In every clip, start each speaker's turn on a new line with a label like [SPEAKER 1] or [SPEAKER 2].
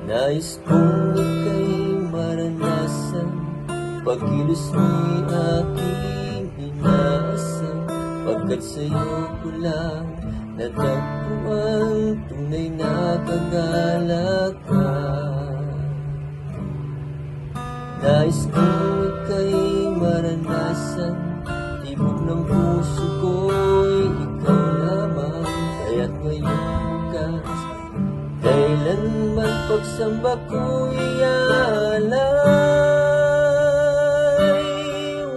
[SPEAKER 1] Nais kong ika'y maranasan, pagkilos mo'y aking inaasam, pagkat sa'yo ko lang natagpuan tunay na kagalakan. Nais kong ika'y maranasan, tibok ng puso ko'y ikaw lamang, kaya't ngayong bukas, kailanman pagsamba ko'y alay.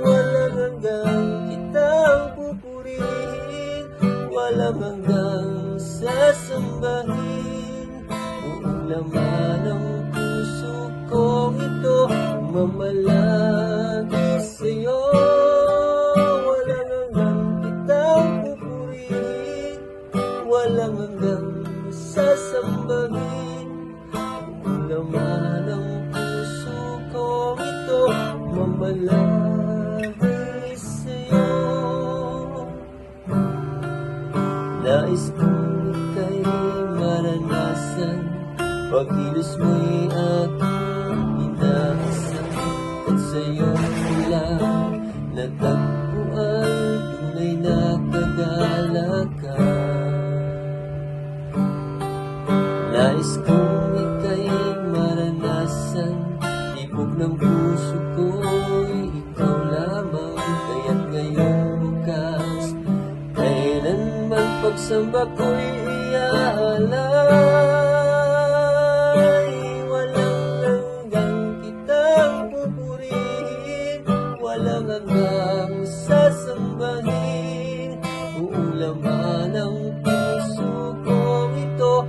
[SPEAKER 1] Walang hanggang kitang pupurihin, walang hanggang sasambahin. Buong laman ng puso kong ito, mamalagi sa'yo. Walang hanggang kitang pupurihin, walang hanggang sasambahin. Buong laman ng puso kong ito, mamalagi sa'yo. Nais kong ika'y maranasan, pagkilos mo'y aking inaasam, at sa'yo ko lang natagpuan tunay na kagalakan. Nais kong ika'y maranasan, tibok ng puso ko'y ikaw lamang, kaya't ngayong bukas, kailanman pagsamba ko'y iaalay. Walang hanggang kitang pupurihin, walang hanggang sasambahin. Buong laman ng puso kong ito,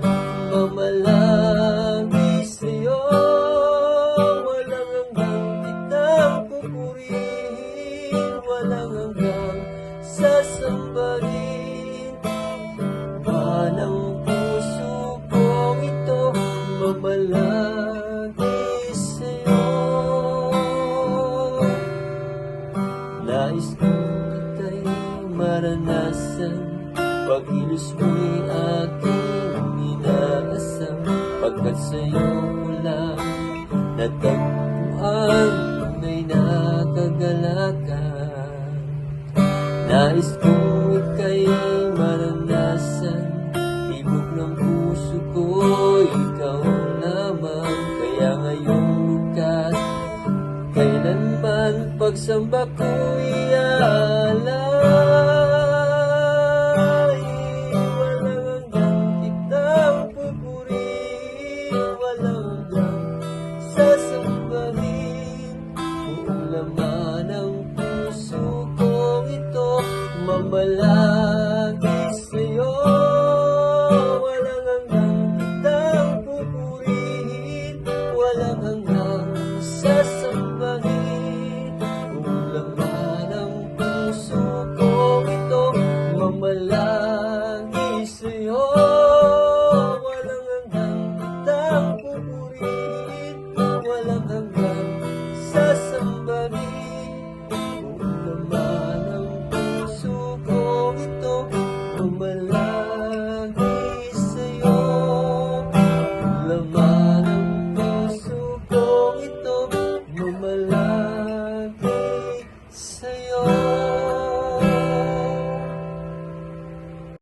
[SPEAKER 1] mamalagi sa'yo. Walang hanggang kitang pupurihin, walang hanggang sasambahin. Ng puso kong ito, mamalagi sa'yo. Nais kong ika'y maranasan, pagkilos mo'y aking inaasam, pagkat sa'yo ko lang natagpuan tunay na kagalakan. Nais kong ika'y maranasan, tibok ng puso ko, ikaw lamang, kaya ngayong bukas, kailanman pagsamba ko'y alay.